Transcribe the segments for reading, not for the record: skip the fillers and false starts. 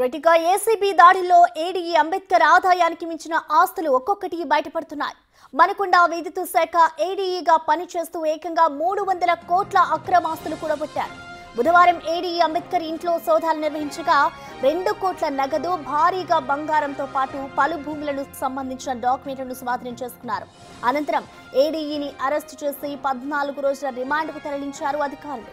రెటిగా ACB దాడిలో ADE Ambedkar ఆదాయానికి మించిన ఆస్తులు ఒక్కొక్కటి బయటపడుతున్నాయి. మనకొండ విద్యుత్ శాఖ ఏడీఈగా పనిచేస్తూ ఏకంగా 300 కోట్ల అక్రమాస్తులు కూడబట్టారు. బుధవారం ఏడీఈ అంబేద్కర్ ఇంట్లో సోదాలు నిర్వహించగా 2 కోట్ల నగదు, భారీగా బంగారంతో పాటు పలు భూములకు సంబంధించిన డాక్యుమెంట్లను స్వాధీనం చేసుకున్నారు. అనంతరం ఏడీఈని అరెస్టు చేసి 14 రోజుల రిమాండ్కు తరలించారు అధికారులు.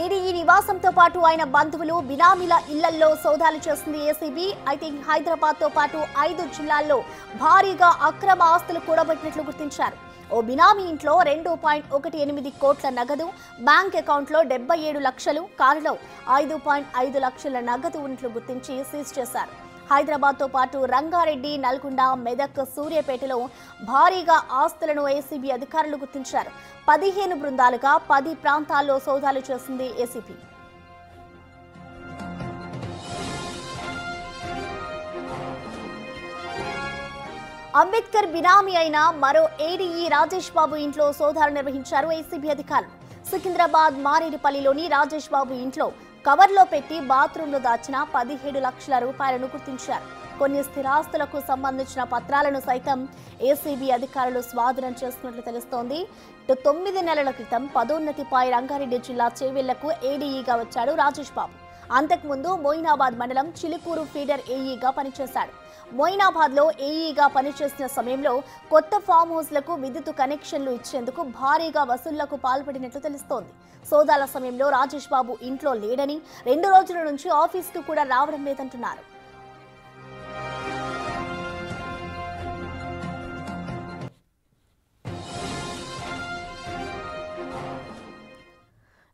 ఏడీఈ నివాసంతో పాటు ఆయన బంధువులు, బినామీల ఇళ్లలో సోదాలు చేస్తుంది ఏసీబీ. అయితే హైదరాబాద్ తో పాటు 5 జిల్లాల్లో భారీగా అక్రమ ఆస్తులు కూడబట్టినట్లు గుర్తించారు. ఓ బినామీ ఇంట్లో 2.18 కోట్ల నగదు, బ్యాంక్ అకౌంట్లో 77 లక్షలు, కారులో 5.5 లక్షల నగదు ఉన్నట్లు గుర్తించి సీజ్ చేశారు. హైదరాబాద్ తో పాటు రంగారెడ్డి, నల్గొండ, మెదక్, సూర్యాపేటలో భారీగా ఆస్తులను ఏసీబీ అధికారులు గుర్తించారు. 15 బృందాలుగా 10 ప్రాంతాల్లో సోదాలు చేసింది ఏసీబీ. అంబేద్కర్ బినామీ అయిన మరో ఏడీఈ రాజేష్ బాబు ఇంట్లో సోదాలు నిర్వహించారు ఏసీబీ అధికారులు. సికింద్రాబాద్ మారేడుపల్లిలోని రాజేష్ బాబు ఇంట్లో కవర్లో పెట్టి బాత్రూంలో దాచిన 17 లక్షల రూపాయలను గుర్తించారు. కొన్ని స్థిరాస్తులకు సంబంధించిన పత్రాలను సైతం ఏసీబీ అధికారులు స్వాధీనం చేసుకున్నట్లు తెలుస్తోంది. 9 నెలల క్రితం పదోన్నతిపై రంగారెడ్డి జిల్లా చేవెళ్లకు ఏడీఈగా వచ్చాడు రాజేష్ బాబు. అంతకుముందు మోయినాబాద్ మండలం చిలుకూరు ఫీడర్ ఏఈగా పనిచేశాడు. మోయినాబాద్ లో ఏఈగా పనిచేసిన సమయంలో కొత్త ఫామ్ హౌస్లకు విద్యుత్ కనెక్షన్లు ఇచ్చేందుకు భారీగా వసూళ్లకు పాల్పడినట్లు తెలుస్తోంది. సోదాల సమయంలో రాజేష్ బాబు ఇంట్లో లేడని, 2 రోజుల నుంచి ఆఫీస్కు కూడా రావడం లేదంటున్నారు.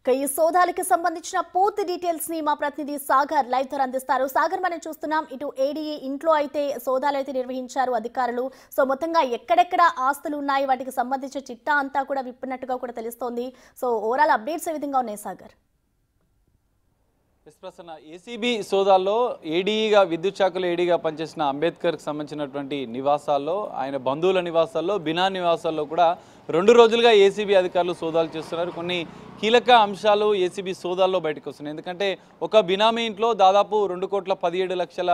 ఈ సోదాలకు సంబంధించిన పూర్తి డీటెయిల్స్ ని మా ప్రతినిధి సాగర్ లైవ్ ద్వారా అందిస్తారు. సాగర్, మనం చూస్తున్నాం ఇటు ఏడీఈ ఇంట్లో అయితే సోదాలు అయితే నిర్వహించారు అధికారులు. సో మొత్తంగా ఎక్కడెక్కడ ఆస్తులు ఉన్నాయి, వాటికి సంబంధించిన చిట్టా అంతా కూడా విప్పినట్టుగా కూడా తెలుస్తోంది. సో ఓవరాల్ అప్డేట్స్ ఏ విధంగా ఉన్నాయి సాగర్? ప్రసన్న, ఏసీబీ సోదాల్లో ఏడీఈగా విద్యుత్ శాఖలో ఏడీగా పనిచేసిన అంబేద్కర్కి సంబంధించినటువంటి నివాసాల్లో, ఆయన బంధువుల నివాసాల్లో, బినా నివాసాల్లో కూడా 2 రోజులుగా ఏసీబీ అధికారులు సోదాలు చేస్తున్నారు. కొన్ని కీలక అంశాలు ఏసీబీ సోదాల్లో బయటకు వస్తున్నాయి. ఎందుకంటే ఒక బినామీ ఇంట్లో దాదాపు 2,17 లక్షల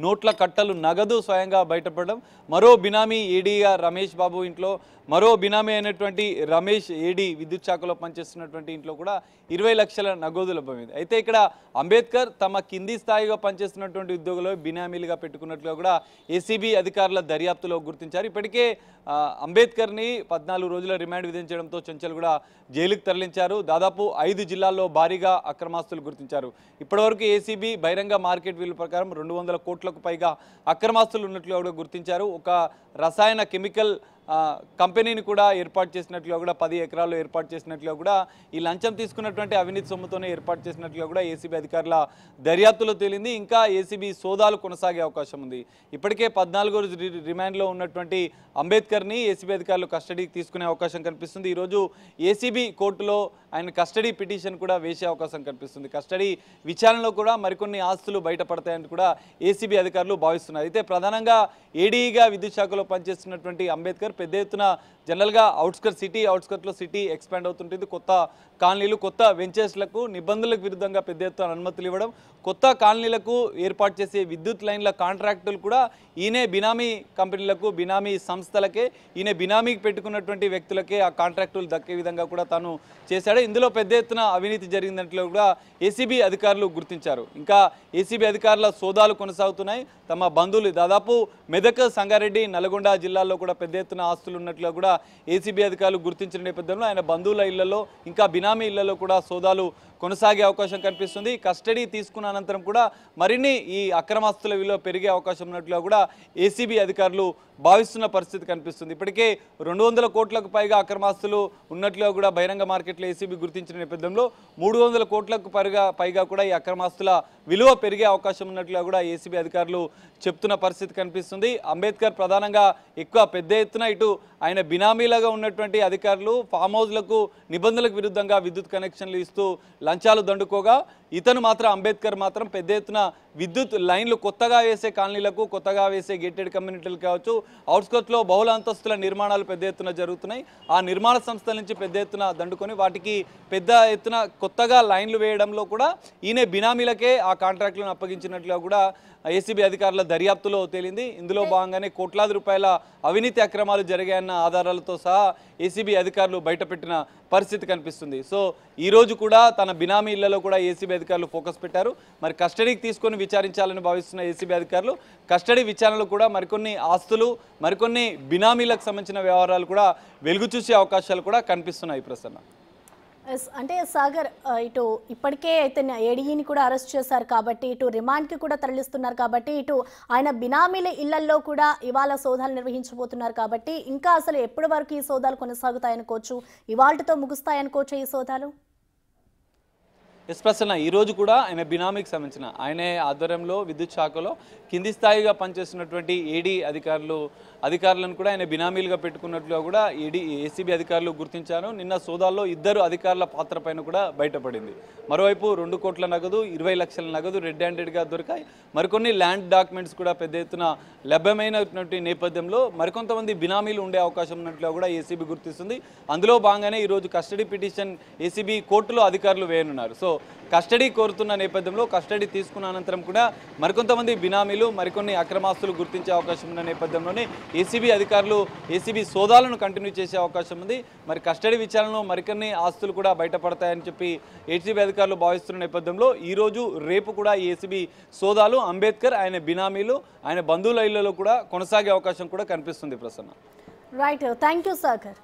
నోట్ల కట్టలు నగదు స్వయంగా బయటపడడం, మరో బినామీ ఏడీగా రమేష్ బాబు ఇంట్లో, మరో బినామీ అయినటువంటి రమేష్ ఏడీ విద్యుత్ శాఖలో పనిచేస్తున్నటువంటి ఇంట్లో కూడా 20 లక్షల నగదు లభ్యమైంది. అయితే ఇక్కడ అంబేద్కర్ తమ కింది స్థాయిగా పనిచేస్తున్నటువంటి ఉద్యోగులు బినామీలుగా పెట్టుకున్నట్లుగా కూడా ఏసీబీ అధికారుల దర్యాప్తులో గుర్తించారు. ఇప్పటికే అంబేద్కర్ని 14 రోజుల రిమాండ్ విధించడంతో చెంచల్ కూడా జైలుకు తరలించారు. దాదాపు 5 జిల్లాల్లో భారీగా అక్రమాస్తులు గుర్తించారు. ఇప్పటివరకు ఏసీబీ బహిరంగ మార్కెట్ విలువ ప్రకారం 200 కోట్లకు పైగా అక్రమాస్తులు ఉన్నట్లుగా కూడా గుర్తించారు. ఒక రసాయన కెమికల్ కంపెనీని కూడా ఏర్పాటు చేసినట్లుగా కూడా, 10 ఎకరాల్లో ఏర్పాటు చేసినట్లుగా కూడా, ఈ లంచం తీసుకున్నటువంటి అవినీతి సొమ్ముతోనే ఏర్పాటు చేసినట్లుగా కూడా ఏసీబీ అధికారుల దర్యాప్తులో తేలింది. ఇంకా ఏసీబీ సోదాలు కొనసాగే అవకాశం ఉంది. ఇప్పటికే 14 రోజు రిమాండ్లో ఉన్నటువంటి అంబేద్కర్ని ఏసీబీ అధికారులు కస్టడీకి తీసుకునే అవకాశం కనిపిస్తుంది. ఈరోజు ఏసీబీ కోర్టులో ఆయన కస్టడీ పిటిషన్ కూడా వేసే అవకాశం కనిపిస్తుంది. కస్టడీ విచారణలో కూడా మరికొన్ని ఆస్తులు బయటపడతాయని కూడా ఏసీబీ అధికారులు భావిస్తున్నారు. అయితే ప్రధానంగా ఏడీఈగా విద్యుత్ శాఖలో పనిచేస్తున్నటువంటి అంబేద్కర్ పెద్ద ఎత్తున జనరల్గా అవుట్స్కర్ట్లో సిటీ ఎక్స్పాండ్ అవుతుంటుంది. కొత్త కాలనీలు, కొత్త వెంచర్స్లకు నిబంధనలకు విరుద్ధంగా పెద్ద ఎత్తున అనుమతులు ఇవ్వడం, కొత్త కాలనీలకు ఏర్పాటు చేసే విద్యుత్ లైన్ల కాంట్రాక్టులు కూడా ఈయనే బినామీ కంపెనీలకు, బినామీ సంస్థలకే, ఈయన బినామీకి పెట్టుకున్నటువంటి వ్యక్తులకే ఆ కాంట్రాక్టులు దక్కే విధంగా కూడా తాను చేశాడు. ఇందులో పెద్ద ఎత్తున అవినీతి జరిగిందంట్లో కూడా ఏసీబీ అధికారులు గుర్తించారు. ఇంకా ఏసీబీ అధికారుల సోదాలు కొనసాగుతున్నాయి. తమ బంధువులు దాదాపు మెదక్, సంగారెడ్డి, నల్గొండ జిల్లాల్లో కూడా పెద్ద ఎత్తున ఆస్తులు ఉన్నట్లుగా కూడా ఏసీబీ అధికారులు గుర్తించిన నేపథ్యంలో ఆయన బంధువుల ఇళ్లలో, ఇంకా బినామీ ఇళ్లలో కూడా సోదాలు కొనసాగే అవకాశం కనిపిస్తుంది. కస్టడీ తీసుకున్న అనంతరం కూడా మరిన్ని ఈ అక్రమాస్తుల విలువ పెరిగే అవకాశం ఉన్నట్లుగా కూడా ఏసీబీ అధికారులు భావిస్తున్న పరిస్థితి కనిపిస్తుంది. ఇప్పటికే 200 కోట్లకు పైగా అక్రమాస్తులు ఉన్నట్లుగా కూడా బహిరంగ మార్కెట్లో ఏసీబీ గుర్తించిన నేపథ్యంలో 300 కోట్లకు పైగా కూడా ఈ అక్రమాస్తుల విలువ పెరిగే అవకాశం ఉన్నట్లుగా కూడా ఏసీబీ అధికారులు చెప్తున్న పరిస్థితి కనిపిస్తుంది. అంబేద్కర్ ప్రధానంగా ఎక్కువ పెద్ద ఎత్తున ఇటు ఆయన బినామీలుగా ఉన్నటువంటి అధికారులు ఫామ్ హౌస్లకు నిబంధనలకు విరుద్ధంగా విద్యుత్ కనెక్షన్లు ఇస్తూ లంచాలు దండుకోగా ఇతను మాత్రం అంబేద్కర్ మాత్రం పెద్ద ఎత్తున విద్యుత్ లైన్లు కొత్తగా వేసే కాలనీలకు కొత్తగా వేసే గేటెడ్ కమ్యూనిటీలు కావచ్చు అవుట్స్కట్స్లో బహుళ అంతస్తుల నిర్మాణాలు పెద్ద ఎత్తున జరుగుతున్నాయి. ఆ నిర్మాణ సంస్థల నుంచి పెద్ద ఎత్తున దండుకొని వాటికి పెద్ద ఎత్తున కొత్తగా లైన్లు వేయడంలో కూడా ఈయన బినామీలకే ఆ కాంట్రాక్టులను అప్పగించినట్లుగా కూడా ఏసీబీ అధికారుల దర్యాప్తులో తేలింది. ఇందులో భాగంగానే కోట్లాది రూపాయల అవినీతి అక్రమాలు జరిగాయన్న ఆధారాలతో సహా ఏసీబీ అధికారులు బయటపెట్టిన పరిస్థితి కనిపిస్తుంది. సో ఈ రోజు కూడా తన బినామీ ఇళ్లలో కూడా ఏసీబీ అధికారులు ఫోకస్ పెట్టారు. మరి కస్టడీకి తీసుకొని విచారించాలని భావిస్తున్న ఏసీబీ అధికారులు కస్టడీ విచారణలో కూడా మరికొన్ని ఆస్తులు మరికొన్ని బినామీలకు సంబంధించిన వ్యవహారాలు కూడా వెలుగు చూసే అవకాశాలు కూడా కనిపిస్తున్నాయి. ప్రసన్న అంటే సాగర్ ఇటు ఇప్పటికే అయితే ఏడీని కూడా అరెస్ట్ చేశారు కాబట్టి ఇటు రిమాండ్కి కూడా తరలిస్తున్నారు కాబట్టి ఇటు ఆయన బినామీల ఇళ్లల్లో కూడా ఇవాళ సోదాలు నిర్వహించబోతున్నారు కాబట్టి ఇంకా అసలు ఎప్పటి వరకు ఈ సోదాలు కొనసాగుతాయనుకోవచ్చు, ఇవాళతో ముగుస్తాయనుకోవచ్చు ఈ సోదాలు? ఎస్ ప్రసన్న, ఈరోజు కూడా ఆయన బినామీకి సంబంధించిన ఆయనే ఆధ్వర్యంలో విద్యుత్ శాఖలో కింది స్థాయిగా పనిచేస్తున్నటువంటి ఏడీ అధికారులను కూడా ఆయన బినామీలుగా పెట్టుకున్నట్లుగా కూడా ఏసీబీ అధికారులు గుర్తించారు. నిన్న సోదాల్లో 2 అధికారుల పాత్ర పైన కూడా బయటపడింది. మరోవైపు 2 కోట్ల నగదు 20 లక్షల నగదు రెడ్ హ్యాండెడ్గా దొరికాయి. మరికొన్ని ల్యాండ్ డాక్యుమెంట్స్ కూడా పెద్ద ఎత్తున లభ్యమైనటువంటి నేపథ్యంలో మరికొంతమంది బినామీలు ఉండే అవకాశం ఉన్నట్లుగా కూడా ఏసీబీ గుర్తిస్తుంది. అందులో భాగంగానే ఈరోజు కస్టడీ పిటిషన్ ఏసీబీ కోర్టులో అధికారులు వేయనున్నారు. సో కస్టడీ కోరుతున్న నేపథ్యంలో కస్టడీ తీసుకున్న అనంతరం కూడా మరికొంతమంది బినామీలు మరికొన్ని అక్రమాస్తులు గుర్తించే అవకాశం ఉన్న నేపథ్యంలోనే ఏసీబీ అధికారులు ఏసీబీ సోదాలను కంటిన్యూ చేసే అవకాశం ఉంది. మరి కస్టడీ విచారణలో మరికొన్ని ఆస్తులు కూడా బయటపడతాయని చెప్పి ఏసీబీ అధికారులు భావిస్తున్న నేపథ్యంలో ఈరోజు రేపు కూడా ఏసీబీ సోదాలు అంబేద్కర్ ఆయన బినామీలు ఆయన బంధువుల ఇళ్లలో కూడా కొనసాగే అవకాశం కూడా కనిపిస్తుంది. Prasanna right, thank you Sagar.